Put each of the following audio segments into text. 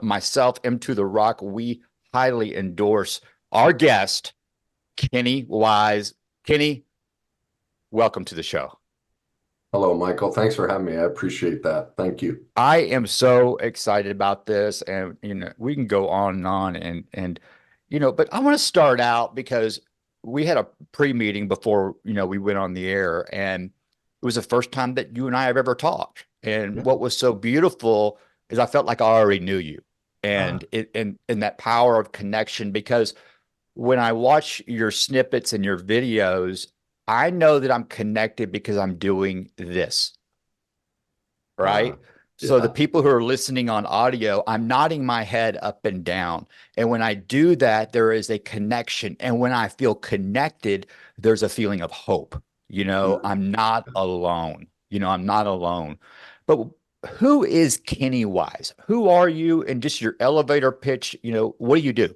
myself, M to the Rock, we highly endorse our guest, Kenny Weiss. Kenny, welcome to the show. Hello, Michael. Thanks for having me. I appreciate that. Thank you. I am so excited about this, and we can go on and on, and but I want to start out because we had a pre-meeting before we went on the air, and it was the first time that you and I have ever talked. And Yeah. what was so beautiful is I felt like I already knew you, Ah, and that power of connection. Because when I watch your snippets and your videos, I know that I'm connected because I'm doing this, ah, right? So the yeah. people who are listening on audio, I'm nodding my head up and down. And when I do that, there is a connection. And when I feel connected, there's a feeling of hope. Mm. I'm not alone. I'm not alone. But who is Kenny Weiss? Who are you? And just your elevator pitch, what do you do?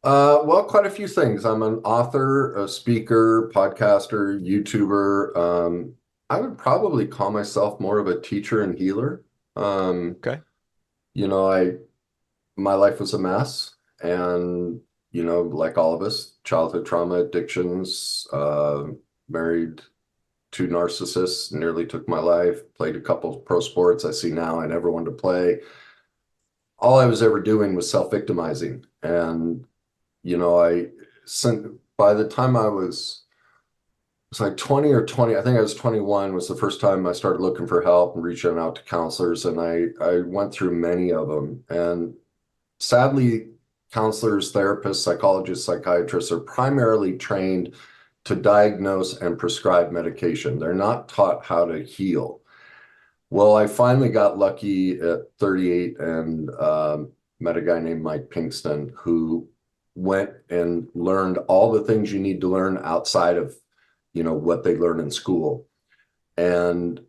Well, quite a few things. I'm an author, a speaker, podcaster, YouTuber. I would probably call myself more of a teacher and healer. Um, Okay. you know, I my life was a mess, and like all of us, childhood trauma, addictions, married two narcissists, nearly took my life, played a couple of pro sports I see now I never wanted to play. All I was ever doing was self-victimizing. And, I sent by the time it's like 20 or 20, I think I was 21 was the first time I started looking for help and reaching out to counselors. And I went through many of them. And sadly, counselors, therapists, psychologists, psychiatrists are primarily trained to diagnose and prescribe medication. They're not taught how to heal. Well, I finally got lucky at 38 and met a guy named Mike Pinkston who went and learned all the things you need to learn outside of, what they learn in school. And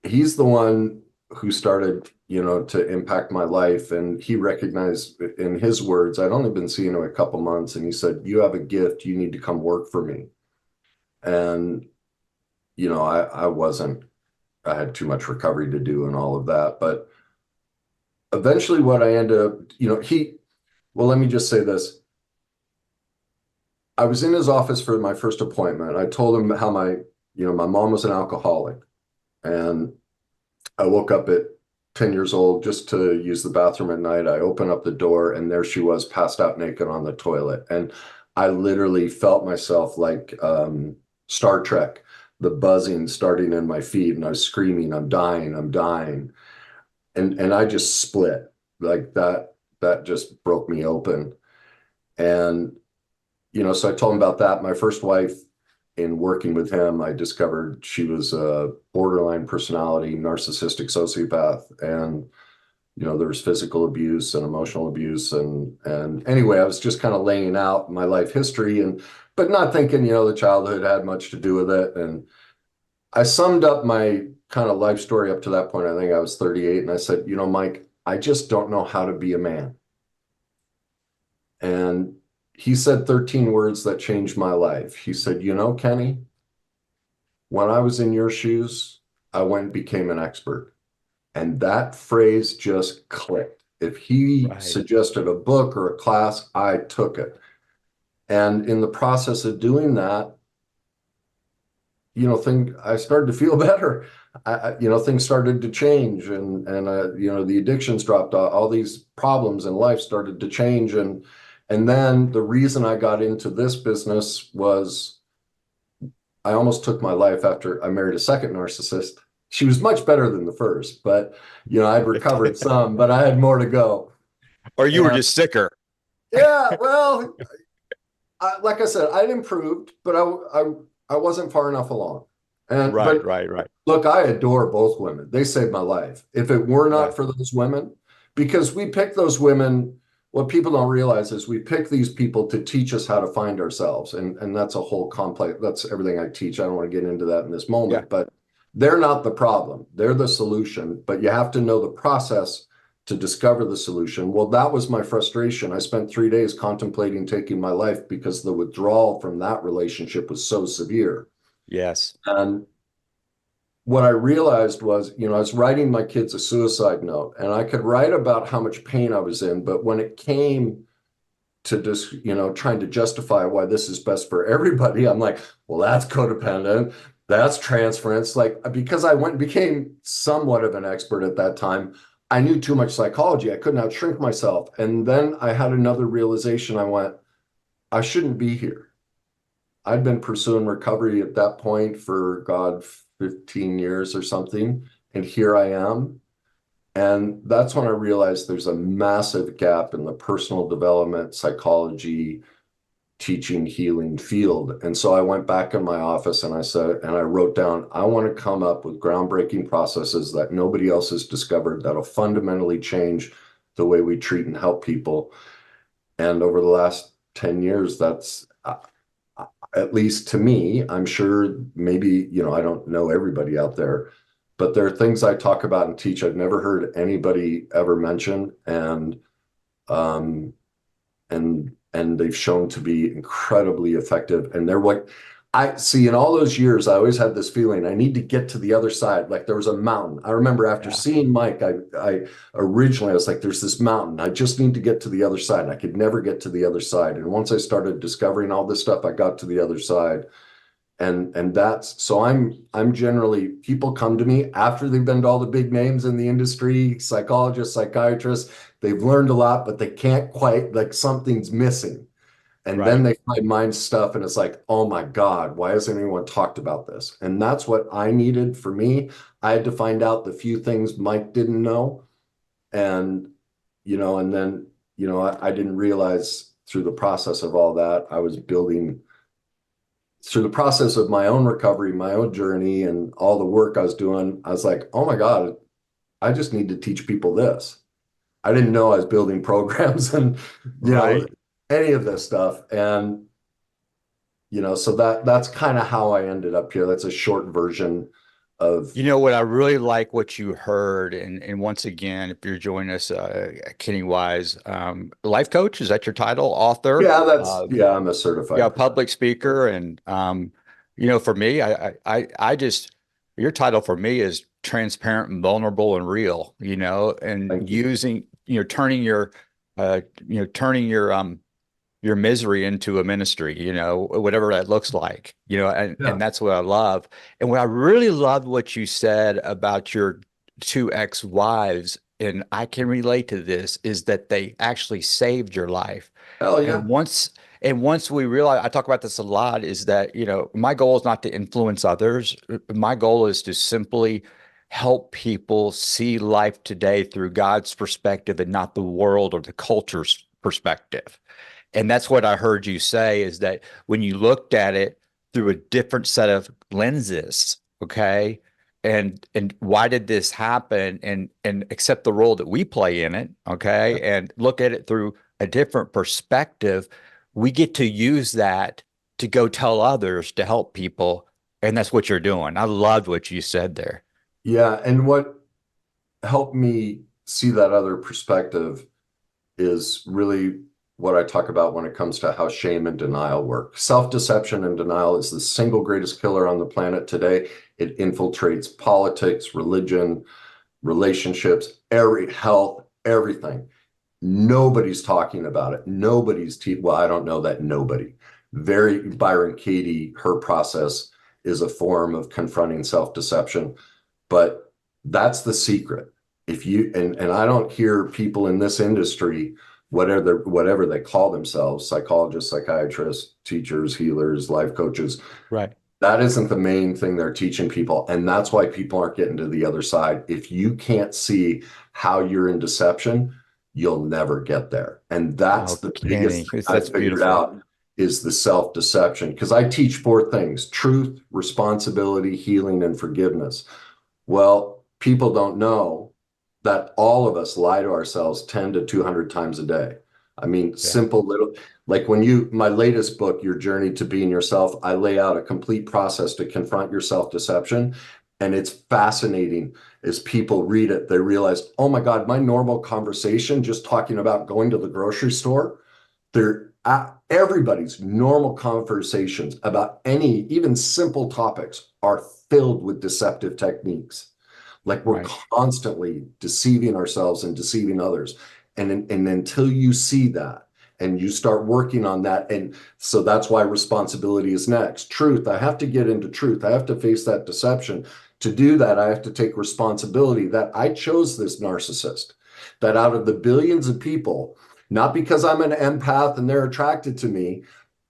he's the one who started, to impact my life. And he recognized, in his words, I'd only been seeing him a couple months, and he said, "You have a gift. You need to come work for me." And, I wasn't, I had too much recovery to do and all of that. But eventually what I ended up, well, let me just say this. I was in his office for my first appointment. I told him how my mom was an alcoholic, and I woke up at 10 years old just to use the bathroom at night. I opened up the door, and there she was, passed out naked on the toilet. And I literally felt myself like Star Trek, the buzzing starting in my feet, and I was screaming, "I'm dying, I'm dying." And I just split like that. That just broke me open. And so I told him about that. My first wife, in working with him, I discovered she was a borderline personality, narcissistic sociopath, and there was physical abuse and emotional abuse, and anyway, I was just kind of laying out my life history, and but not thinking the childhood had much to do with it. And I summed up my kind of life story up to that point. I think I was 38, and I said, Mike, I just don't know how to be a man. And he said 13 words that changed my life. He said, Kenny, when I was in your shoes, I went and became an expert. And that phrase just clicked. If he Right. suggested a book or a class, I took it. And in the process of doing that, I started to feel better. Things started to change, and the addictions dropped. All these problems in life started to change, and then the reason I got into this business was I almost took my life after I married a second narcissist. She was much better than the first, but I'd recovered some, but I had more to go. Or you were And just sicker. yeah, well, like I said, I'd improved, but I wasn't far enough along. And Right, but right, right, look, I adore both women. They saved my life. If it were not right. for those women, because we pick those women, what people don't realize is we pick these people to teach us how to find ourselves. And that's a whole complex, that's everything I teach. I don't want to get into that in this Yeah. moment, but they're not the problem. They're the solution, but you have to know the process to discover the solution. Well, that was my frustration. I spent 3 days contemplating taking my life because the withdrawal from that relationship was so severe. Yes. And what I realized was, I was writing my kids a suicide note, and I could write about how much pain I was in, but when it came to just, trying to justify why this is best for everybody, I'm like, well, that's codependent, that's transference. Like, because I went and became somewhat of an expert at that time, I knew too much psychology. I couldn't outshrink myself. And then I had another realization. I went, I shouldn't be here. I'd been pursuing recovery at that point for God, 15 years or something. And here I am. And that's when I realized there's a massive gap in the personal development, psychology, teaching, healing field. And so I went back in my office and I wrote down, I want to come up with groundbreaking processes that nobody else has discovered that'll fundamentally change the way we treat and help people. And over the last 10 years, that's at least to me, I'm sure maybe, I don't know everybody out there, but there are things I talk about and teach I've never heard anybody ever mention. Um, and they've shown to be incredibly effective. And they're what I see in all those years, I always had this feeling I need to get to the other side. Like there was a mountain. I remember after Yeah. seeing Mike, I originally I was like, there's this mountain. I just need to get to the other side. And I could never get to the other side. And once I started discovering all this stuff, I got to the other side. And that's so I'm generally people come to me after they've been to all the big names in the industry, psychologists, psychiatrists, they've learned a lot, but they can't quite, like something's missing. And then Right. they find mind stuff and it's like, oh my God, why hasn't anyone talked about this? And that's what I needed for me. I had to find out the few things Mike didn't know. And, and then, I didn't realize through the process of all that, I was building through the process of my own recovery, my own journey, and all the work I was doing. I was like, oh my God, I just need to teach people this. I didn't know I was building programs and, you know, Right. any of this stuff. And so that's kind of how I ended up here. That's a short version of. You know what? I really like what you heard, and once again, if you're joining us, Kenny Wise, life coach, is that your title? Author, Yeah, I'm a yeah, certified professional. public speaker, and for me, I just your title for me is transparent and vulnerable and real. And Thank you. using, turning your misery into a ministry, whatever that looks like, and Yeah. that's what I love. And what I really loved what you said about your two ex-wives, and I can relate to this, is that they actually saved your life. Hell And yeah. once we realize, I talk about this a lot, is that, my goal is not to influence others. My goal is to simply help people see life today through God's perspective and not the world or the culture's perspective. And that's what I heard you say, is that when you looked at it through a different set of lenses, okay, and why did this happen, and accept the role that we play in it, Yeah. okay, and look at it through a different perspective, we get to use that to go tell others to help people. And that's what you're doing. I loved what you said there. Yeah. And what helped me see that other perspective is really what I talk about when it comes to how shame and denial work. Self-deception and denial is the single greatest killer on the planet today. It infiltrates politics, religion, relationships, every health, everything. Nobody's talking about it. Well, I don't know that nobody. Very Byron Katie, her process is a form of confronting self-deception, but that's the secret. If you and I don't hear people in this industry, whatever they call themselves, psychologists, psychiatrists, teachers, healers, life coaches, Right. that isn't the main thing they're teaching people. And that's why people aren't getting to the other side. If you can't see how you're in deception, you'll never get there. And that's Oh, the biggest Kenny, thing that's I've figured beautiful. out is the self-deception. Because I teach four things: truth, responsibility, healing, and forgiveness. Well, people don't know that all of us lie to ourselves 10 to 200 times a day. I mean, Yeah. simple little, like my latest book, Your Journey to Being Yourself, I lay out a complete process to confront your self-deception. And it's fascinating as people read it, they realize, oh my God, my normal conversation, just talking about going to the grocery store, Everybody's normal conversations about any, even simple topics, are filled with deceptive techniques. Like we're Right. constantly deceiving ourselves and deceiving others. And until you see that and you start working on that, and so that's why responsibility is next. Truth, I have to get into truth. I have to face that deception. To do that, I have to take responsibility that I chose this narcissist, that out of the billions of people, not because I'm an empath and they're attracted to me,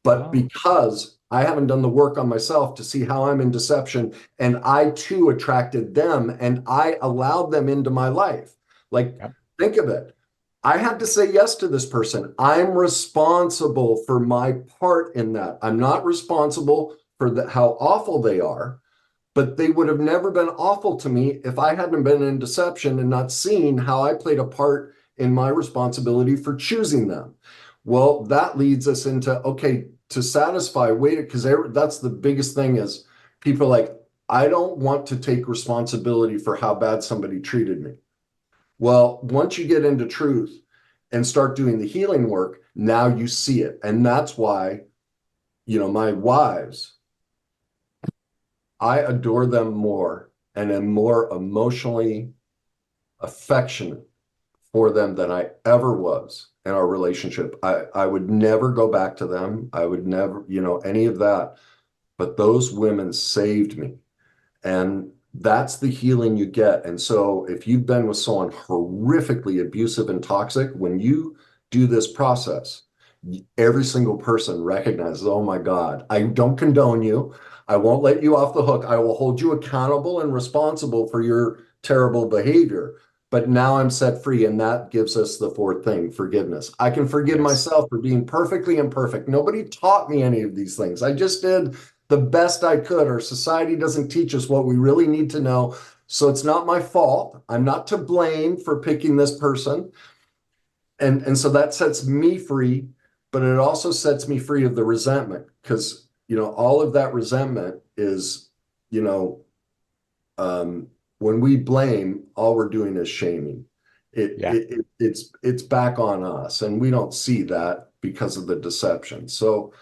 but Oh, because I haven't done the work on myself to see how I'm in deception. And I too attracted them and I allowed them into my life. Like, yep. think of it. I had to say yes to this person. I'm responsible for my part in that. I'm not responsible for how awful they are, but they would have never been awful to me if I hadn't been in deception and not seen how I played a part in my responsibility for choosing them. Well, that leads us into, okay, to satisfy, wait, because that's the biggest thing is people are like, I don't want to take responsibility for how bad somebody treated me. Well, once you get into truth and start doing the healing work, now you see it. And that's why, my wives, I adore them more and am more emotionally affectionate for them than I ever was in our relationship. I would never go back to them. I would never, any of that. But those women saved me. And that's the healing you get. And so if you've been with someone horrifically abusive and toxic, when you do this process, every single person recognizes, oh my God, I don't condone you. I won't let you off the hook. I will hold you accountable and responsible for your terrible behavior. But now I'm set free. And that gives us the fourth thing, forgiveness. I can forgive Yes. myself for being perfectly imperfect. Nobody taught me any of these things. I just did the best I could. Our society doesn't teach us what we really need to know. So it's not my fault. I'm not to blame for picking this person. And so that sets me free, but it also sets me free of the resentment because, all of that resentment is, you know, when we blame, all we're doing is shaming. Yeah. It's back on us, and we don't see that because of the deception. So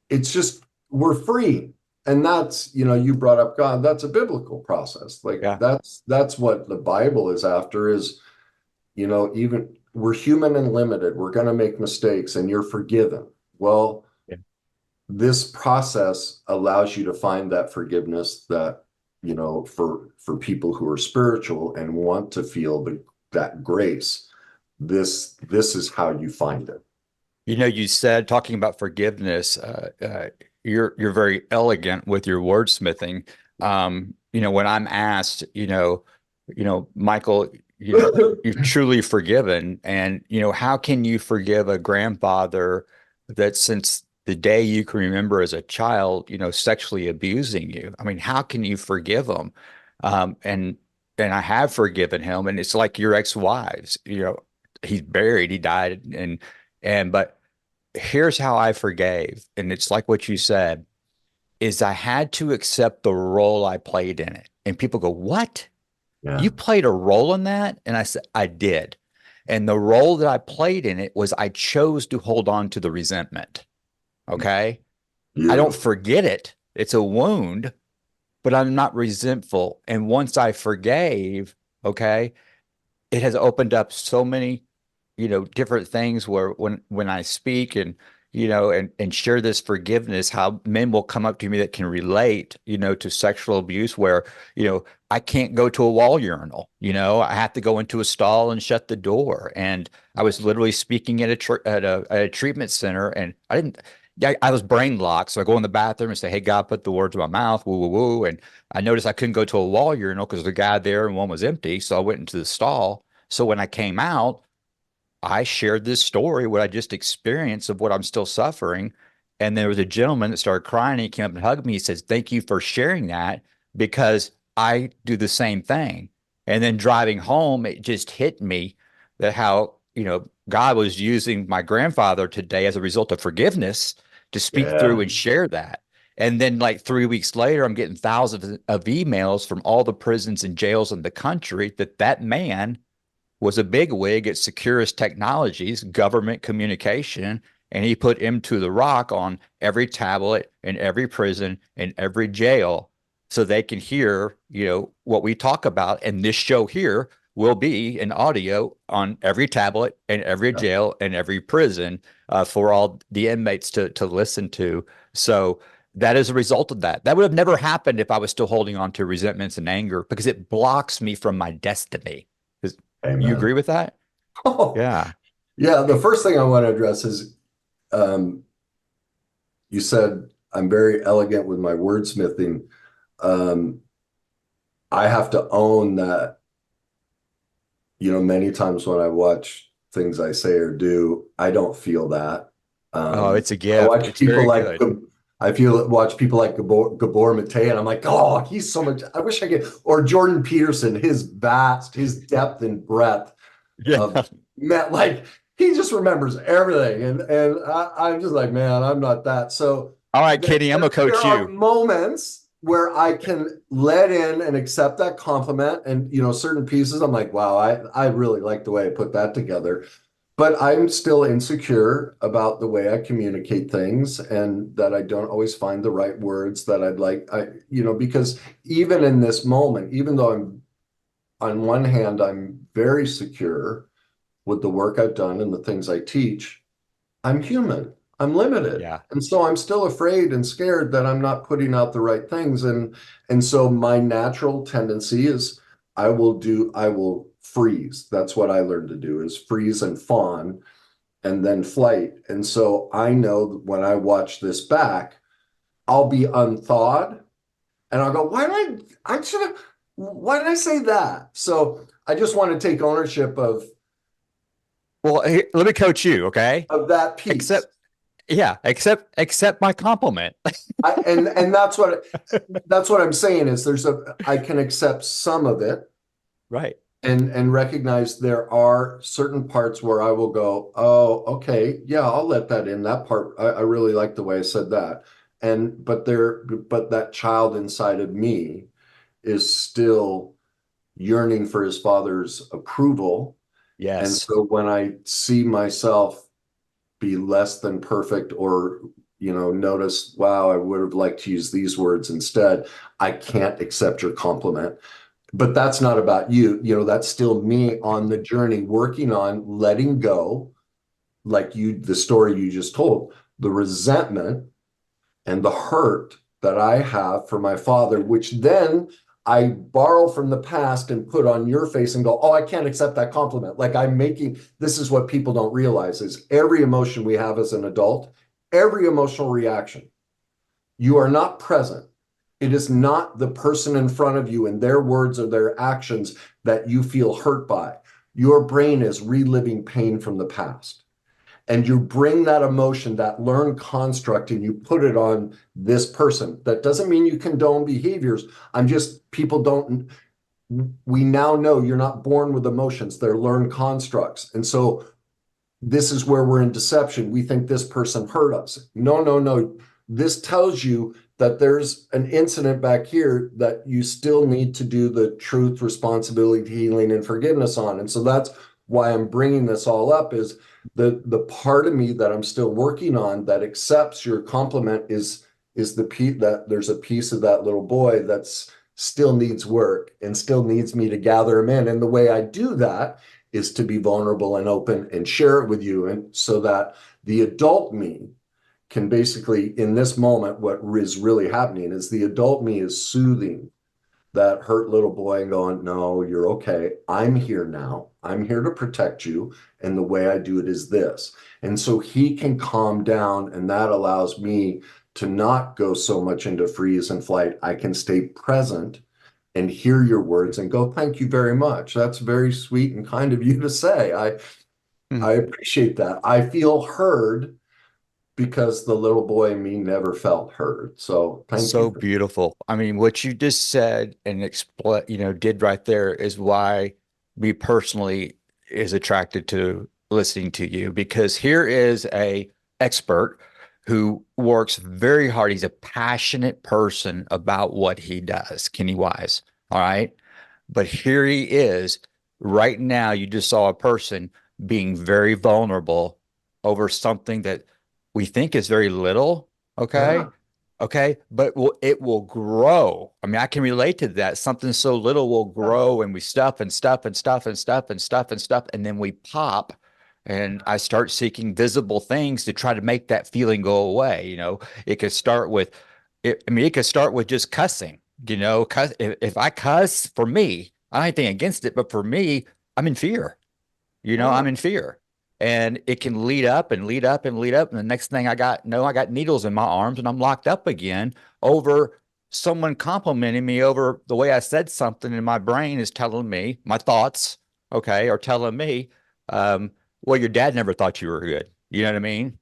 it's just we're free. And that's, you brought up God, that's a biblical process. Like Yeah. that's what the Bible is after is, even we're human and limited. We're going to make mistakes and you're forgiven. Well, Yeah. this process allows you to find that forgiveness that, for people who are spiritual and want to feel that grace. This is how you find it. You said talking about forgiveness, you're very elegant with your wordsmithing. When I'm asked, Michael, you're truly forgiven, and how can you forgive a grandfather that since the day you can remember as a child, sexually abusing you? I mean, how can you forgive him? And I have forgiven him, and it's like your ex-wives, he's buried, he died, but here's how I forgave. And it's like what you said, is I had to accept the role I played in it. And people go, "What? Yeah. You played a role in that?" And I said, I did. And the role that I played in it was I chose to hold on to the resentment. Okay. I don't Beautiful. forget it. It's a wound, but I'm not resentful. And once I forgave, okay, it has opened up so many different things where when I speak and and share this forgiveness, how men will come up to me that can relate to sexual abuse where I can't go to a wall urinal, I have to go into a stall and shut the door. And I was literally speaking at a treatment center, and I was brain locked, so I go in the bathroom and say, "Hey, God, put the words in my mouth, woo woo woo," and I noticed I couldn't go to a wall urinal because the guy there and one was empty, so I went into the stall. So when I came out, I shared this story, what I just experienced of what I'm still suffering. And there was a gentleman that started crying. And he came up and hugged me. He says, "Thank you for sharing that because I do the same thing." And then driving home, it just hit me that how, God was using my grandfather today as a result of forgiveness to speak through Yeah. and share that. And then, like 3 weeks later, I'm getting thousands of emails from all the prisons and jails in the country that man was a bigwig at Securus Technologies, government communication, and he put into the rock on every tablet in every prison in every jail so they can hear, what we talk about. And this show here will be an audio on every tablet in every Yeah. jail and every prison for all the inmates to listen to. So that is a result of that. That would have never happened if I was still holding on to resentments and anger because it blocks me from my destiny. You Amen. agree with that? Oh, Yeah. yeah. The first thing I want to address is um, you said I'm very elegant with my wordsmithing. Um, I have to own that, many times when I watch things I say or do, I don't feel that. Oh, it's a I gift. watch It's people very like good. watch people like Gabor Mate, and I'm like, oh, he's so much. I wish I could. Or Jordan Peterson, his depth and breadth Yeah. of met like he just remembers everything, and I'm just like, man, I'm not that. So All right, there, Kenny, I'm gonna there coach are you. moments where I can let in and accept that compliment, and certain pieces, I'm like, wow, I really like the way I put that together. But I'm still insecure about the way I communicate things and that I don't always find the right words that I'd like. Because even in this moment, even though on one hand, I'm very secure with the work I've done and the things I teach, I'm human. I'm limited. Yeah. And so I'm still afraid and scared that I'm not putting out the right things. And so my natural tendency is I will freeze. That's what I learned to do is freeze and fawn and then flight. And so I know that when I watch this back, I'll be unthawed and I'll go, I should have, why did I say that? So I just want to take ownership Well, let me coach you, okay? of that piece. Accept, yeah, accept my compliment. And that's what I'm saying is I can accept some of it Right. and recognize there are certain parts where I will go, oh, okay, yeah, I'll let that in. That part, I really like the way I said that. But that child inside of me is still yearning for his father's approval. And Yes. so when I see myself be less than perfect or notice, wow, I would have liked to use these words instead, I can't accept your compliment. But that's not about you. That's still me on the journey working on letting go, like the story you just told, the resentment and the hurt that I have for my father, which then I borrow from the past and put on your face and go, oh, I can't accept that compliment. Like this is what people don't realize is every emotion we have as an adult, every emotional reaction, you are not present. It is not the person in front of you and their words or their actions that you feel hurt by. Your brain is reliving pain from the past and you bring that emotion, that learned construct, and you put it on this person. That doesn't mean you condone behaviors. People don't, we now know you're not born with emotions, they're learned constructs. And so this is where we're in deception. We think this person hurt us. No, no, no. This tells you that there's an incident back here that you still need to do the truth, responsibility, healing, and forgiveness on. And so that's why I'm bringing this all up is the part of me that I'm still working on that accepts your compliment is the piece that there's a piece of that little boy that's still needs work and still needs me to gather him in. And the way I do that is to be vulnerable and open and share it with you. And so that the adult me can basically, in this moment, what is really happening is the adult me is soothing that hurt little boy and going, no, you're okay. I'm here now. I'm here to protect you. And the way I do it is this. And so he can calm down. And that allows me to not go so much into freeze and flight. I can stay present and hear your words and go, thank you very much. That's very sweet and kind of you to say. Hmm. I appreciate that. I feel heard because the little boy in me never felt heard. So thank you So for beautiful. I mean, what you just said and did right there is why me personally is attracted to listening to you because here is a expert who works very hard. He's a passionate person about what he does, Kenny Wise. All right. But here he is right now. You just saw a person being very vulnerable over something that we think is very little. Yeah. Okay. Okay. But it will grow. I mean, I can relate to that. Something so little will Yeah. grow and we stuff and stuff and stuff and stuff and stuff and stuff. And then we pop and I start seeking visible things to try to make that feeling go away. It could start with, it could start with just cussing, cuss. If I cuss for me, I don't have anything against it, but for me, I'm in fear. Yeah. I'm in fear. And it can lead up and lead up and lead up. And the next thing I got needles in my arms and I'm locked up again over someone complimenting me over the way I said something. And my brain is telling me, my thoughts, okay, are telling me, um, well, your dad never thought you were good. You know what I mean?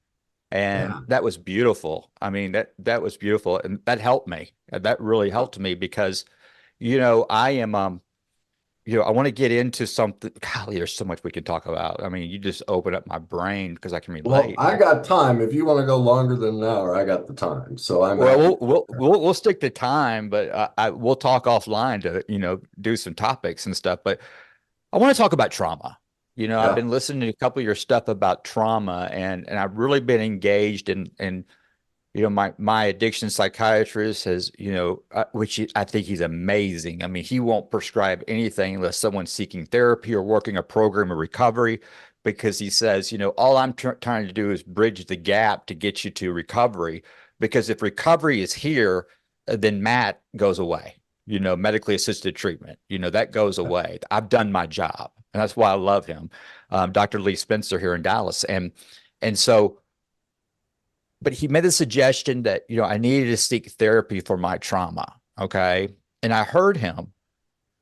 And Yeah. that was beautiful. I mean, that was beautiful. And that helped me. That really helped me because, I am, I want to get into something. Golly, there's so much we can talk about. I mean, you just open up my brain because I can Well, relate. I got time. If you want to go longer than an hour, I got the time. So I'm Well, happy. we'll stick to time, but we'll talk offline to do some topics and stuff. But I want to talk about trauma. I've Yeah. been listening to a couple of your stuff about trauma, and I've really been engaged in my addiction psychiatrist has, I think he's amazing. I mean, he won't prescribe anything unless someone's seeking therapy or working a program of recovery, because he says, all I'm trying to do is bridge the gap to get you to recovery. Because if recovery is here, then Matt goes away. Medically assisted treatment, that goes away. I've done my job, and that's why I love him, Dr. Lee Spencer here in Dallas, and so but he made the suggestion that, I needed to seek therapy for my trauma. Okay. And I heard him,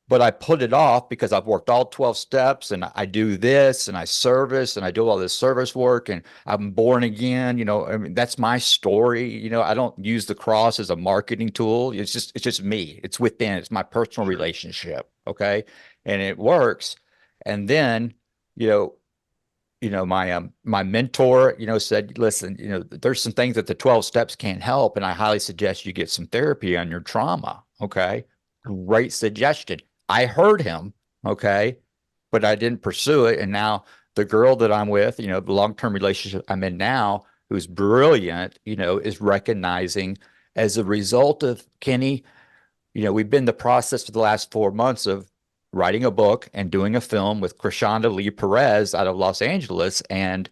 but I put it off because I've worked all 12 steps and I do this and I service and I do all this service work and I'm born again. I mean, that's my story. I don't use the cross as a marketing tool. It's just me. It's within, it's my personal relationship. Okay. And it works. And then, you know, my mentor, said, listen, there's some things that the 12 steps can't help, and I highly suggest you get some therapy on your trauma. Okay. Great suggestion. I heard him. Okay. But I didn't pursue it. And now the girl that I'm with, the long-term relationship I'm in now, who's brilliant, is recognizing as a result of Kenny, we've been in the process for the last 4 months of writing a book and doing a film with Krishanda Lee Perez out of Los Angeles. And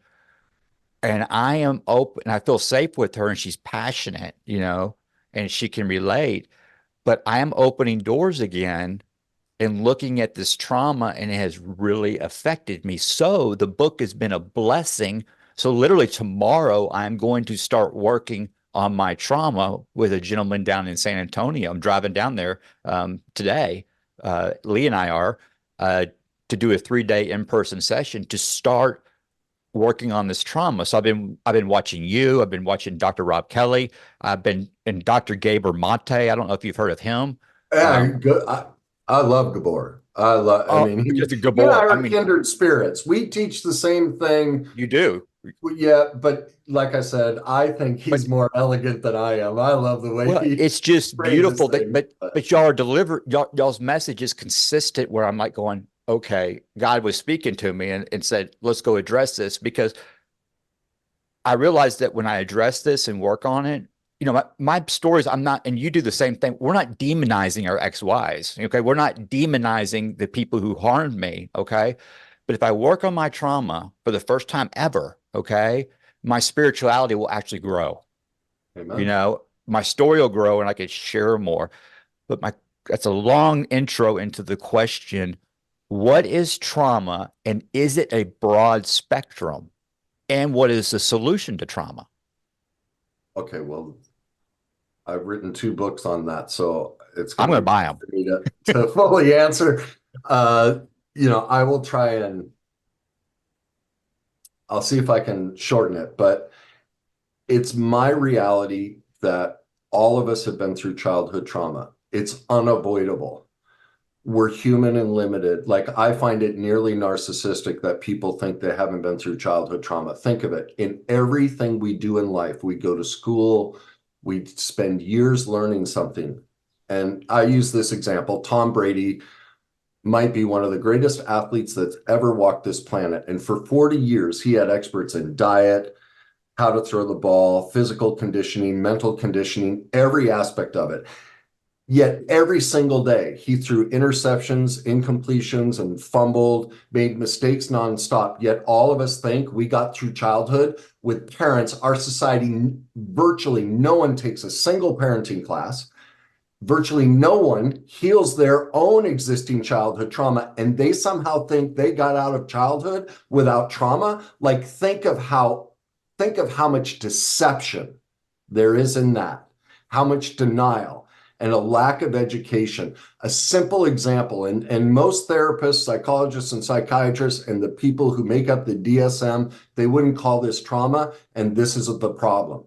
I am open and I feel safe with her and she's passionate, and she can relate. But I am opening doors again and looking at this trauma, and it has really affected me. So the book has been a blessing. So literally tomorrow, I'm going to start working on my trauma with a gentleman down in San Antonio. I'm driving down there today. Lee and I are to do a 3-day in-person session to start working on this trauma. So I've been watching you. I've been watching Dr. Rob Kelly. I've been and Dr. Gaber Mate. I don't know if you've heard of him. Yeah. Um, Good. I love Gabor. I oh, mean, just a he and I Gabor. I are mean, kindred spirits. We teach the same thing. you do. Yeah. But like I said, I think he's But more elegant than I am. I love the way well, he it's just phrases beautiful that things. but y'all are y'all's message is consistent where I'm like going, okay, God was speaking to me and said, let's go address this because I realized that when I address this and work on it, my stories, I'm not, and you do the same thing. We're not demonizing our ex-wives. Okay. We're not demonizing the people who harmed me. Okay. But if I work on my trauma for the first time ever, okay, my spirituality will actually grow. Amen. My story will grow and I could share more. But that's a long intro into the question, what is trauma and is it a broad spectrum? And what is the solution to trauma? Okay. Well, I've written 2 books on that, so it's I'm going to going to be buy tough them. for me to fully answer. Uh, I will try and I'll see if I can shorten it, but it's my reality that all of us have been through childhood trauma. It's unavoidable. We're human and limited. Like I find it nearly narcissistic that people think they haven't been through childhood trauma. Think of it. In everything we do in life, we go to school, we spend years learning something. And I use this example. Tom Brady might be one of the greatest athletes that's ever walked this planet. And for 40 years, he had experts in diet, how to throw the ball, physical conditioning, mental conditioning, every aspect of it. Yet every single day, he threw interceptions, incompletions, and fumbled, made mistakes nonstop. Yet all of us think we got through childhood with parents. Our society, virtually no one takes a single parenting class. Virtually no one heals their own existing childhood trauma, and they somehow think they got out of childhood without trauma. Like, think of how much deception there is in that, how much denial and a lack of education. A simple example, and most therapists, psychologists, and psychiatrists, and the people who make up the DSM, they wouldn't call this trauma, and this is the problem.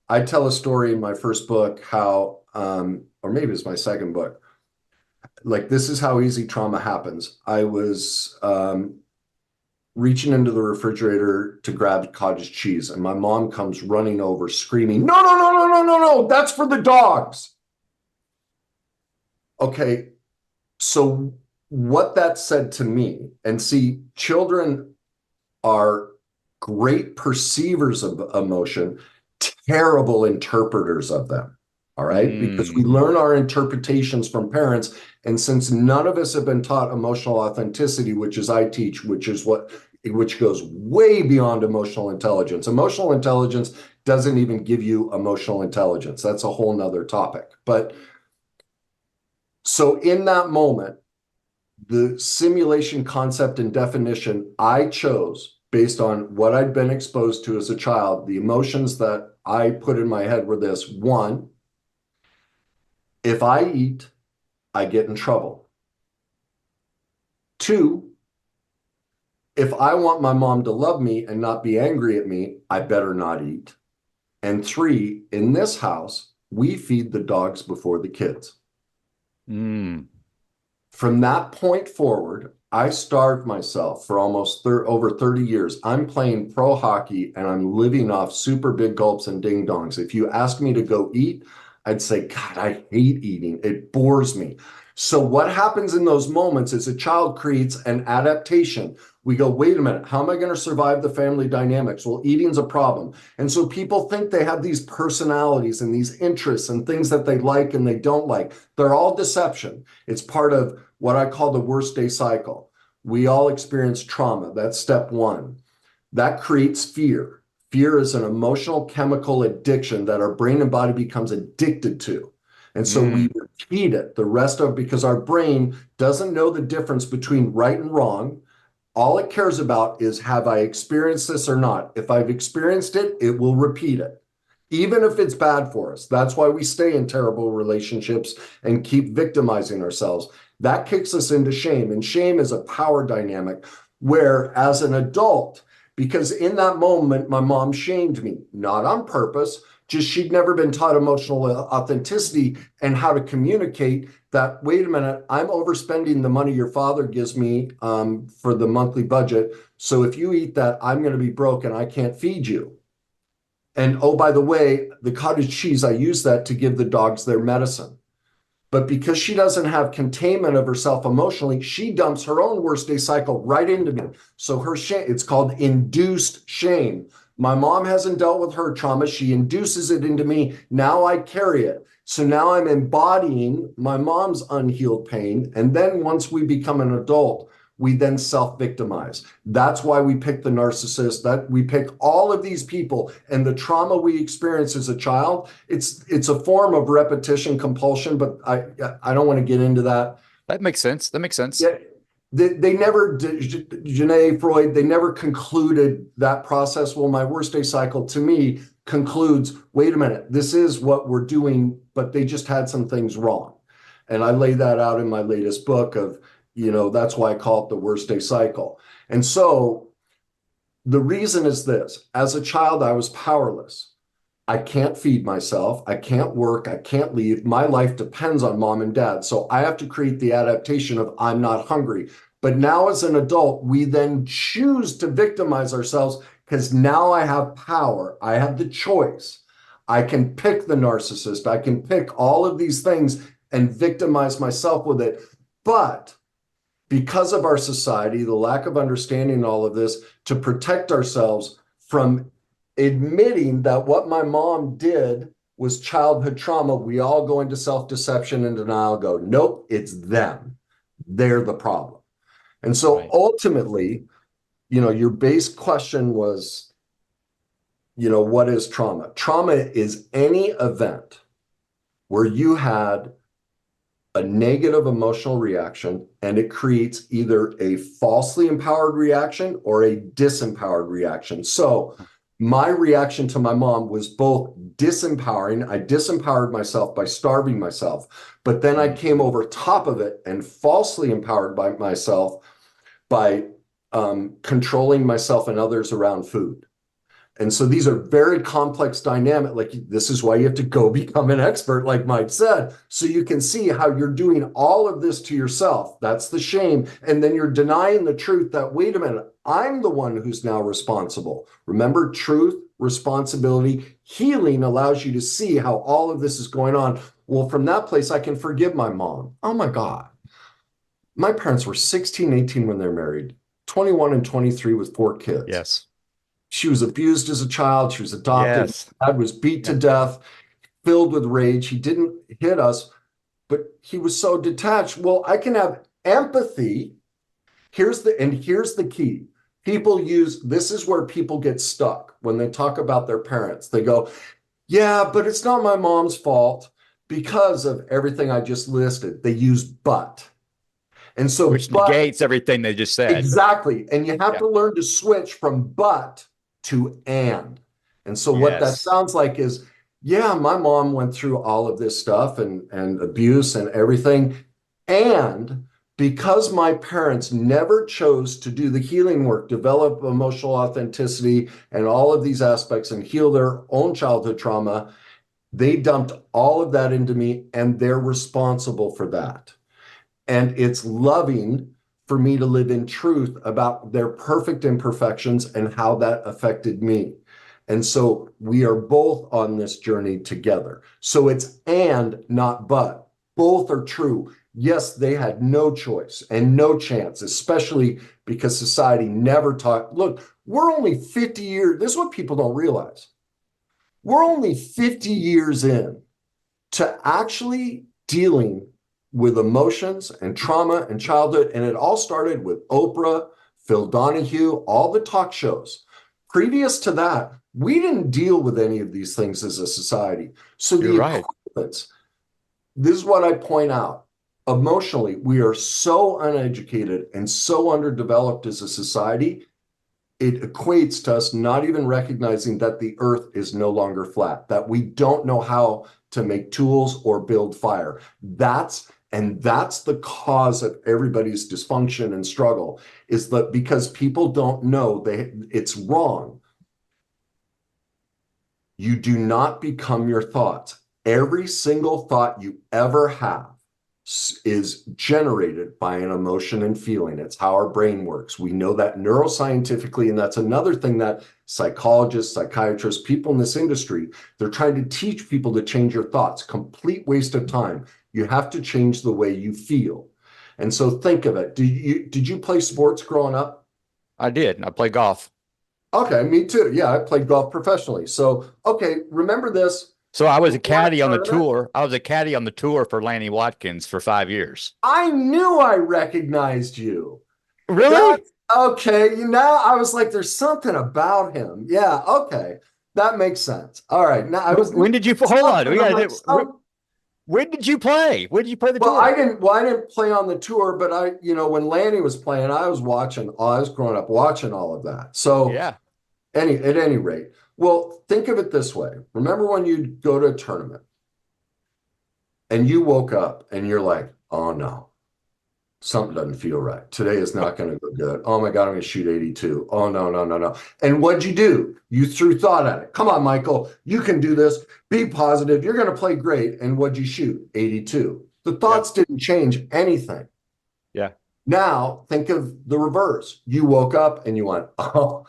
I tell a story in my first book how, or maybe it's my second book, like, this is how easy trauma happens. I was reaching into the refrigerator to grab cottage cheese, and my mom comes running over screaming, no, no, no, no, no, no, no, that's for the dogs. Okay, so what that said to me, and see, children are great perceivers of emotion, terrible interpreters of them. All right, because we learn our interpretations from parents. And since none of us have been taught emotional authenticity, which is I teach, which goes way beyond emotional intelligence. Emotional intelligence doesn't even give you emotional intelligence. That's a whole nother topic. But so in that moment, the simulation concept and definition I chose based on what I'd been exposed to as a child, the emotions that I put in my head were this: one, if I eat, I get in trouble. Two, if I want my mom to love me and not be angry at me, I better not eat. And three, in this house, we feed the dogs before the kids. Mm. From that point forward, I starved myself for almost over 30 years. I'm playing pro hockey and I'm living off super big gulps and ding dongs. If you ask me to go eat, I'd say, God, I hate eating. It bores me. So what happens in those moments is a child creates an adaptation. We go, wait a minute, how am I going to survive the family dynamics? Well, eating's a problem. And so people think they have these personalities and these interests and things that they like and they don't like. They're all deception. It's part of what I call the worst day cycle. We all experience trauma. That's step one. That creates fear. Fear is an emotional chemical addiction that our brain and body becomes addicted to. And so we repeat it the rest of, because our brain doesn't know the difference between right and wrong. All it cares about is, have I experienced this or not? If I've experienced it, it will repeat it, even if it's bad for us. That's why we stay in terrible relationships and keep victimizing ourselves. That kicks us into shame. And shame is a power dynamic where, as an adult, because in that moment, my mom shamed me, not on purpose, just she'd never been taught emotional authenticity and how to communicate that, wait a minute, I'm overspending the money your father gives me for the monthly budget. So if you eat that, I'm going to be broke and I can't feed you. And oh, by the way, the cottage cheese, I use that to give the dogs their medicine. But because she doesn't have containment of herself emotionally, she dumps her own worst day cycle right into me. So her shame, it's called induced shame. My mom hasn't dealt with her trauma. She induces it into me. Now I carry it. So now I'm embodying my mom's unhealed pain. And then once we become an adult, we then self-victimize. That's why we pick the narcissist, that we pick all of these people, and the trauma we experience as a child, it's a form of repetition compulsion, but I don't want to get into that. That makes sense. That makes sense. Yeah, they never, Janae, Freud, they never concluded that process. Well, my worst day cycle to me concludes, wait a minute, this is what we're doing, but they just had some things wrong. And I lay that out in my latest book of, that's why I call it the worst day cycle. And so the reason is this: as a child, I was powerless. I can't feed myself. I can't work. I can't leave. My life depends on mom and dad. So I have to create the adaptation of, I'm not hungry. But now as an adult, we then choose to victimize ourselves because now I have power. I have the choice. I can pick the narcissist. I can pick all of these things and victimize myself with it. But because of our society, the lack of understanding all of this, to protect ourselves from admitting that what my mom did was childhood trauma. We all go into self-deception and denial, go, nope, it's them. They're the problem. And so Right. ultimately, your base question was, what is trauma? Trauma is any event where you had a negative emotional reaction and it creates either a falsely empowered reaction or a disempowered reaction. So my reaction to my mom was both disempowering. I disempowered myself by starving myself, but then I came over top of it and falsely empowered by myself by controlling myself and others around food. And so these are very complex dynamic. Like, this is why you have to go become an expert, like Mike said, so you can see how you're doing all of this to yourself. That's the shame. And then you're denying the truth that, wait a minute, I'm the one who's now responsible. Remember, truth, responsibility, healing allows you to see how all of this is going on. Well, from that place, I can forgive my mom. Oh my God. My parents were 16, 18 when they're married, 21 and 23 with 4 kids. Yes. She was abused as a child. She was adopted. Yes. Dad was beat to Yeah. death, filled with rage. He didn't hit us, but he was so detached. Well, I can have empathy. Here's the key. People use, this is where people get stuck when they talk about their parents. They go, yeah, but it's not my mom's fault because of everything I just listed. They use but. And so, Which negates everything they just said. exactly. And you have Yeah. to learn to switch from but to and. And so what that Yes. sounds like is, yeah, my mom went through all of this stuff and abuse and everything. And because my parents never chose to do the healing work, develop emotional authenticity and all of these aspects and heal their own childhood trauma, they dumped all of that into me and they're responsible for that. And it's loving for me to live in truth about their perfect imperfections and how that affected me. And so we are both on this journey together. So it's and, not but. Both are true. Yes, they had no choice and no chance, especially because society never taught. Look, we're only 50 years. This is what people don't realize. We're only 50 years in to actually dealing with emotions and trauma and childhood. And it all started with Oprah, Phil Donahue, all the talk shows. Previous to that, we didn't deal with any of these things as a society. So You're the right. equivalents, this is what I point out. Emotionally, we are so uneducated and so underdeveloped as a society, it equates to us not even recognizing that the earth is no longer flat, that we don't know how to make tools or build fire. That's the cause of everybody's dysfunction and struggle, is that because people don't know it's wrong. You do not become your thoughts. Every single thought you ever have is generated by an emotion and feeling. It's how our brain works. We know that neuroscientifically, and that's another thing that psychologists, psychiatrists, people in this industry, they're trying to teach people to change your thoughts. Complete waste of time. You have to change the way you feel. And so think of it. Did you play sports growing up? I did. I play golf. Okay, me too. Yeah, I played golf professionally. So, okay, remember this. So I was You a won a caddy on the tournament. tour. I was a caddy on the tour for Lanny Watkins for 5 years. I knew I recognized you. Really? That's okay. Now I was like, there's something about him. Yeah, okay. That makes sense. All right. Now I was When did you hold on? something. We I'm got like, to. When did you play? When did you play the well, tour? I didn't play on the tour, but when Lanny was playing, I was watching, I was growing up watching all of that. So Yeah. at any rate, well, think of it this way. Remember when you go to a tournament and you woke up and you're like, oh no, something doesn't feel right. Today is not going to go good. Oh my God, I'm going to shoot 82. Oh no, no, no, no. And what'd you do? You threw thought at it. Come on, Michael, you can do this. Be positive. You're going to play great. And what'd you shoot? 82. The Yeah. thoughts didn't change anything. Yeah. Now think of the reverse. You woke up and you went, oh,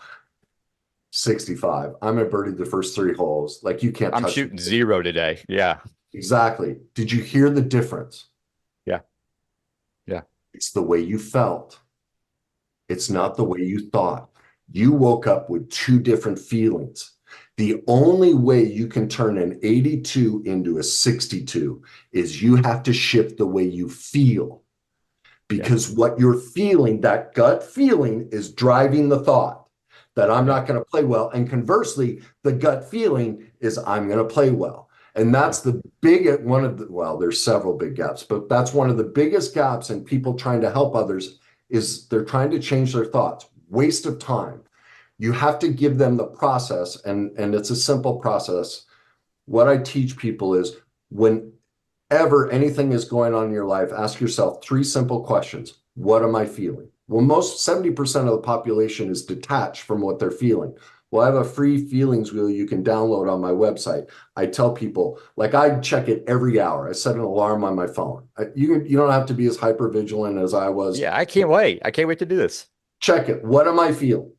65. I'm going to birdie the first 3 holes. Like, you can't I'm touch shooting it. 0 today. Yeah. Exactly. Did you hear the difference? Yeah. Yeah. It's the way you felt. It's Yeah. not the way you thought. You woke up with 2 different feelings. The only way you can turn an 82 into a 62 is you have to shift the way you feel. Yeah. Because what you're feeling, that gut feeling, is driving the thought that I'm Yeah. not going to play well. And conversely, the gut feeling is I'm going to play well. And Yeah. that's the big one of the, well, there's several big gaps, but that's one of the biggest gaps in people trying to help others is they're trying to change their thoughts. Waste of time. You have to give them the process, and it's a simple process. What I teach people is whenever anything is going on in your life, ask yourself three simple questions. What am I feeling? Well, most 70% of the population is detached from what they're feeling. Well, I have a free feelings wheel you can download on my website. I tell people, like, I check it every hour. I set an alarm on my phone. You don't have to be as hyper vigilant as I was. Yeah. I can't wait. I can't wait to do this. Check it. What am I feeling?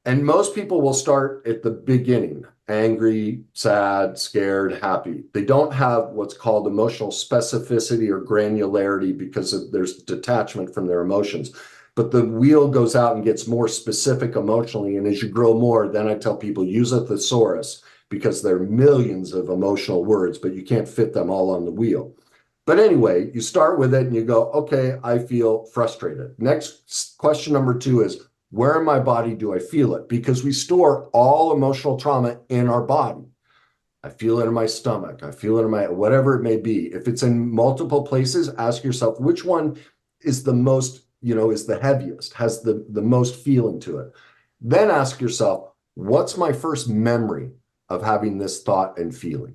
And most people will start at the beginning, angry, sad, scared, happy. They don't have what's called emotional specificity or granularity because there's detachment from their emotions. But the wheel goes out and gets more specific emotionally. And as you grow more, then I tell people use a thesaurus because there are millions of emotional words, but you can't fit them all on the wheel. But anyway, you start with it and you go, okay, I feel frustrated. Next question number two is, where in my body do I feel it? Because we store all emotional trauma in our body. I feel it in my stomach. I feel it in my, whatever it may be. If it's in multiple places, ask yourself which one is the most, is the heaviest, has the most feeling to it. Then ask yourself, what's my first memory of having this thought and feeling?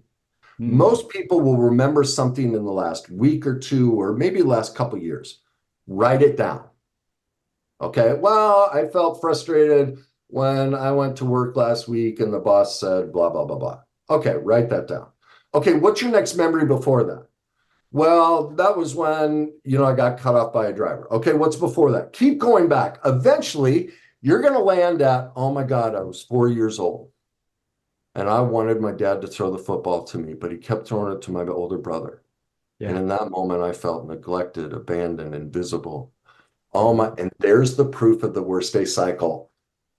Hmm. Most people will remember something in the last week or two, or maybe the last couple of years. Write it down. Okay, well, I felt frustrated when I went to work last week and the boss said blah, blah, blah, blah. Okay, write that down. Okay, what's your next memory before that? Well, that was when, I got cut off by a driver. Okay, what's before that? Keep going back. Eventually, you're going to land at, oh my God, I was 4 years old. And I wanted my dad to throw the football to me, but he kept throwing it to my older brother. And Yeah. in that moment, I felt neglected, abandoned, invisible. Oh Hmm. my, and there's the proof of the worst day cycle.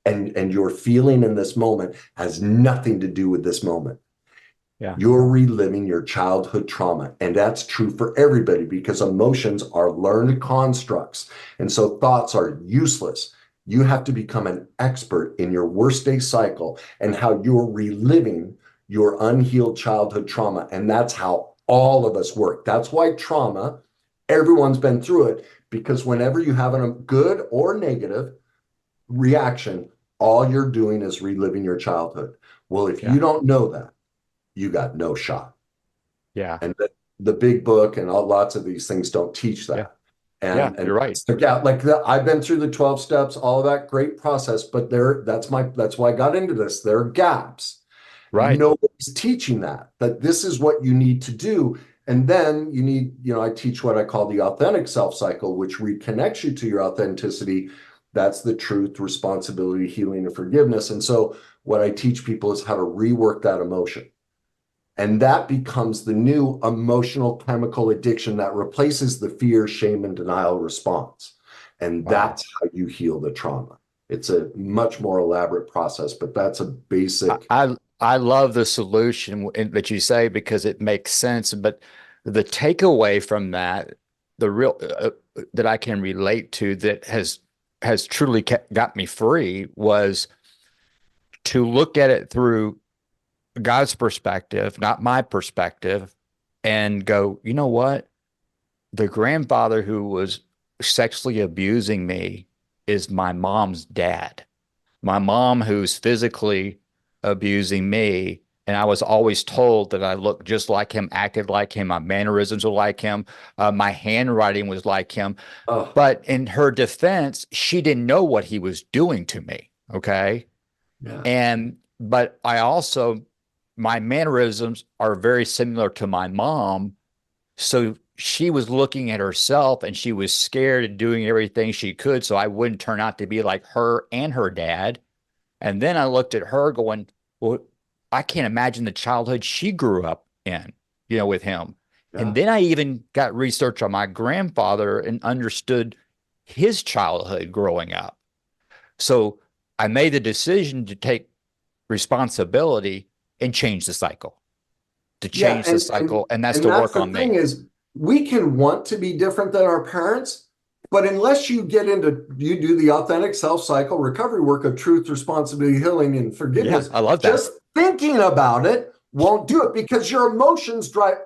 And your feeling in this moment has nothing to do with this moment. Yeah. You're reliving your childhood trauma. And that's true for everybody because emotions are learned constructs. And so thoughts are useless. You have to become an expert in your worst day cycle and how you're reliving your unhealed childhood trauma. And that's how all of us work. That's why trauma, everyone's been through it, because whenever you have a good or negative reaction, all you're doing is reliving your childhood. Well, if you Yeah. don't know that, you got no shot. Yeah. And the big book and lots of these things don't teach Yeah. that. Yeah. And You're right. that's the gap. Like I've been through the 12 steps, all of that great process, but that's why I got into this. There are gaps. Right. Nobody's teaching that this is what you need to do. And then you need, I teach what I call the authentic self cycle, which reconnects you to your authenticity. That's the truth, responsibility, healing, and forgiveness. And so what I teach people is how to rework that emotion. And that becomes the new emotional chemical addiction that replaces the fear, shame, and denial response. And Wow. that's how you heal the trauma. It's a much more elaborate process, but that's a basic. I love the solution that you say because it makes sense. But the takeaway from that, the real that I can relate to that has truly got me free was to look at it through God's perspective, not my perspective, and go, you know what? The grandfather who was sexually abusing me is my mom's dad. My mom who's physically abusing me. And I was always told that I looked just like him, acted like him, my mannerisms were like him, my handwriting was like him. Oh, But in her defense, she didn't know what he was doing to me. Okay. yeah. But I also, my mannerisms are very similar to my mom. So she was looking at herself and she was scared and doing everything she could so I wouldn't turn out to be like her and her dad. And then I looked at her going, well, I can't imagine the childhood she grew up in, with him. And Yeah. then I even got research on my grandfather and understood his childhood growing up. So I made the decision to take responsibility and change the cycle, to Yeah, change the cycle. And that's and to that's work the on thing me. is we can want to be different than our parents, but unless you get into you do the authentic self-cycle recovery work of truth, responsibility, healing, and Yeah, forgiveness, I love that. just thinking about it won't do it because your emotions drive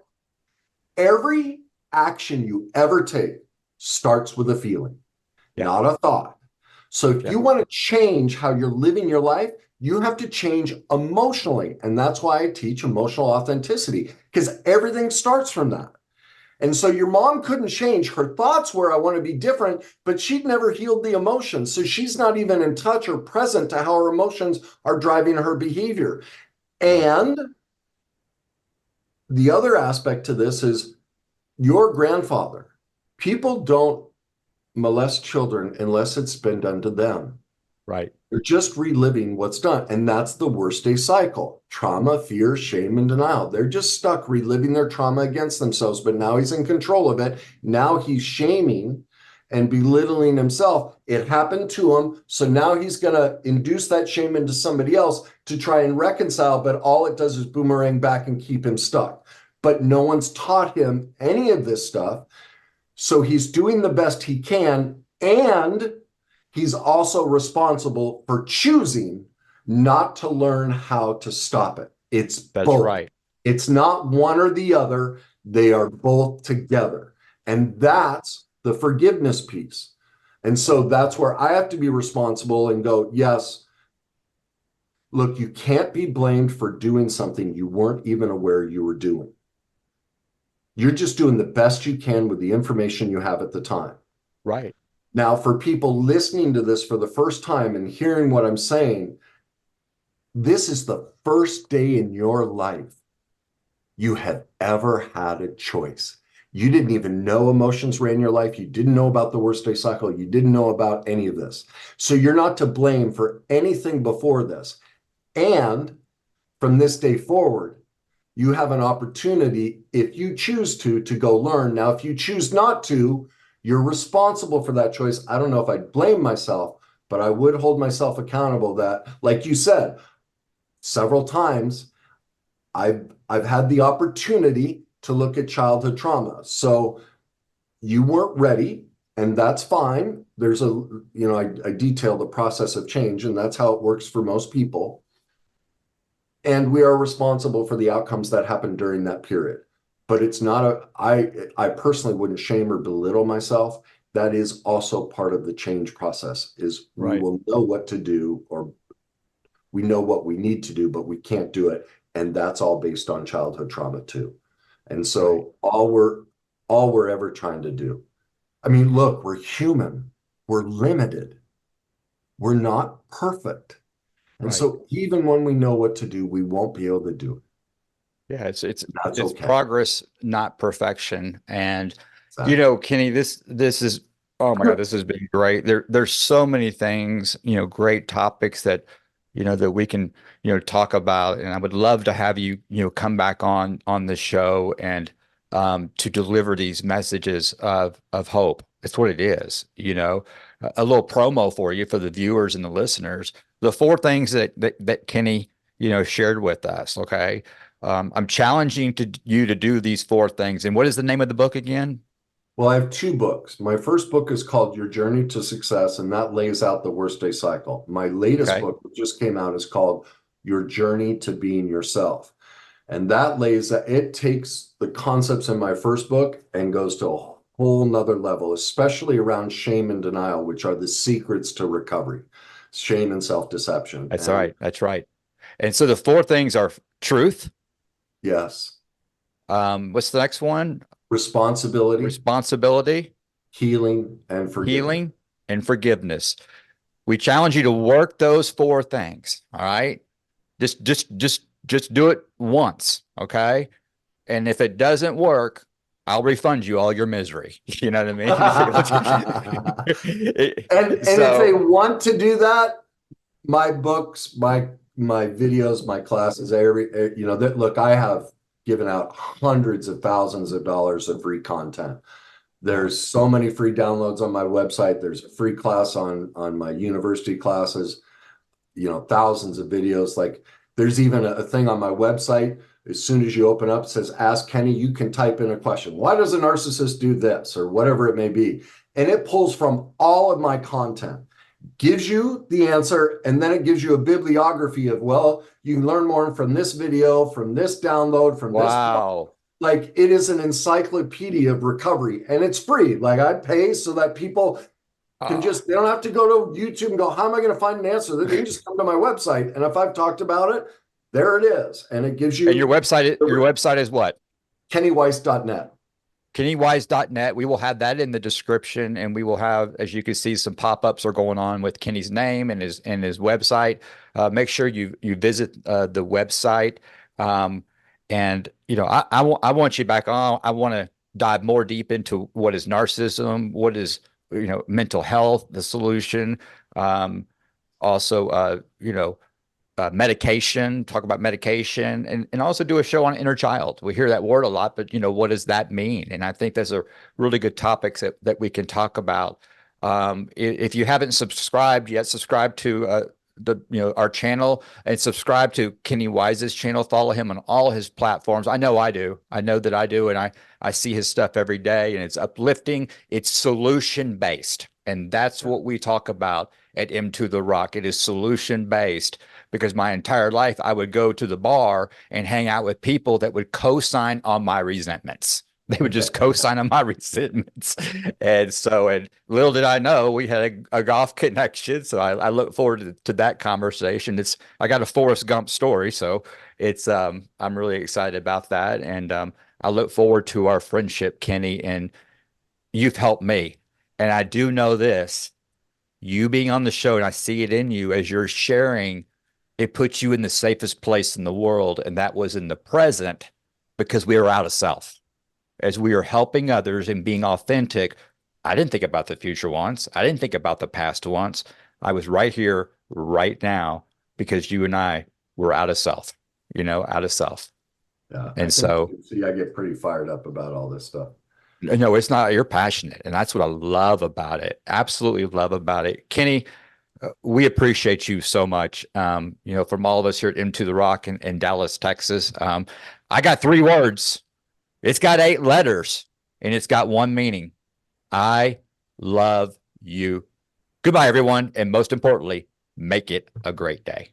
every action you ever take starts with a feeling, Yeah. not a thought. So if Yeah. you want to change how you're living your life, you have to change emotionally. And that's why I teach emotional authenticity, because everything starts from that. And so your mom couldn't change. Her thoughts were, I want to be different, but she'd never healed the emotions. So she's not even in touch or present to how her emotions are driving her behavior. Right. And the other aspect to this is your grandfather. People don't molest children unless it's been done to them. Right. They're just reliving what's done. And that's the worst day cycle. Trauma, fear, shame, and denial. They're just stuck reliving their trauma against themselves, but now he's in control of it. Now he's shaming and belittling himself. It happened to him. So now he's going to induce that shame into somebody else to try and reconcile. But all it does is boomerang back and keep him stuck. But no one's taught him any of this stuff. So he's doing the best he can. And he's also responsible for choosing not to learn how to stop it. It's That's both. right. It's not one or the other. They are both together. And that's the forgiveness piece. And so that's where I have to be responsible and go, yes, look, you can't be blamed for doing something you weren't even aware you were doing. You're just doing the best you can with the information you have at the time. Right. Now, for people listening to this for the first time and hearing what I'm saying, this is the first day in your life you have ever had a choice. You didn't even know emotions ran your life. You didn't know about the worst day cycle. You didn't know about any of this. So you're not to blame for anything before this. And from this day forward, you have an opportunity, if you choose to go learn. Now, if you choose not to, you're responsible for that choice. I don't know if I'd blame myself, but I would hold myself accountable that, like you said, several times I've had the opportunity to look at childhood trauma. So you weren't ready, and that's fine. There's I detail the process of change, and that's how it works for most people. And we are responsible for the outcomes that happen during that period. But it's not I personally wouldn't shame or belittle myself. That is also part of the change process, is we Right. will know what to do, or we know what we need to do, but we can't do it. And that's all based on childhood trauma too. And Right. so all we're ever trying to do. I mean, look, we're human. We're limited. We're not perfect. And Right. so even when we know what to do, we won't be able to do it. Yeah, That's it's okay. progress, not perfection. And Exactly. Kenny, this is, oh my God, this has been great. There's so many things, great topics that that we can talk about. And I would love to have you come back on the show and to deliver these messages of hope. It's what it is. A little promo for you, for the viewers and the listeners. The four things that Kenny shared with us. Okay. I'm challenging you to do these four things. And what is the name of the book again? Well, I have two books. My first book is called Your Journey to Success, and that lays out the worst day cycle. My latest Okay. book, which just came out, is called Your Journey to Being Yourself. And that it takes the concepts in my first book and goes to a whole nother level, especially around shame and denial, which are the secrets to recovery, shame and self-deception. That's all And right. That's right. And so the four things are truth. yes, What's the next one? responsibility, Responsibility, healing, and forgiveness. healing, and forgiveness. We challenge you to work those four things. All right. Just do it once. Okay. And if it doesn't work, I'll refund you all your misery. You know what I mean? And if they So want to do that, my books, my videos, my classes, that look, I have given out hundreds of thousands of dollars of free content. yeah, There's so many free downloads on my website. There's a free class on my university classes. thousands of videos. Like there's even a thing on my website. As soon as you open up, it says, ask Kenny, you can type in a question. Why does a narcissist do this or whatever it may be? And it pulls from all of my content, gives you the answer, and then it gives you a bibliography of, well, you can learn more from this video, from this download, from this book. Wow. Like it is an encyclopedia of recovery, and it's free. Like I pay so that people can Ah. just, they don't have to go to YouTube and go, how am I going to find an answer? They can just come to my website. And if I've talked about it, there it is. And it gives you. And your website is what? KennyWeiss.net. KennyWise.net. We will have that in the description, and we will have, as you can see, some pop-ups are going on with Kenny's name and his website. Make sure you visit the website. And I want you back on. I want to dive more deep into what is narcissism, what is mental health, the solution. Also, medication, talk about medication, and also do a show on inner child. We hear that word a lot, but what does that mean? And I think those are really good topics that we can talk about. If you haven't subscribed yet, subscribe to our channel and subscribe to Kenny Wise's channel. Follow him on all his platforms. I know I do. I know that I do, and I see his stuff every day, and it's uplifting. It's solution based, and that's what we talk about at M to the Rock. It is solution based, because my entire life I would go to the bar and hang out with people that would co-sign on my resentments. They would just co-sign on my resentments. And little did I know we had a golf connection. So I look forward to that conversation. I got a Forrest Gump story. So I'm really excited about that. And I look forward to our friendship, Kenny, and you've helped me. And I do know this, you being on the show, and I see it in you as you're sharing, it puts you in the safest place in the world. And that was in the present, because we are out of self. As we are helping others and being authentic, I didn't think about the future once. I didn't think about the past once. I was right here, right now, because you and I were out of self, out of self. Yeah. And so, see, I get pretty fired up about all this stuff. no, it's not, you're passionate. And that's what I love about it. Absolutely love about it. Kenny, we appreciate you so much. From all of us here at Into the Rock in Dallas, Texas. I got 3 words. It's got 8 letters, and it's got one meaning. I love you. Goodbye, everyone. And most importantly, make it a great day.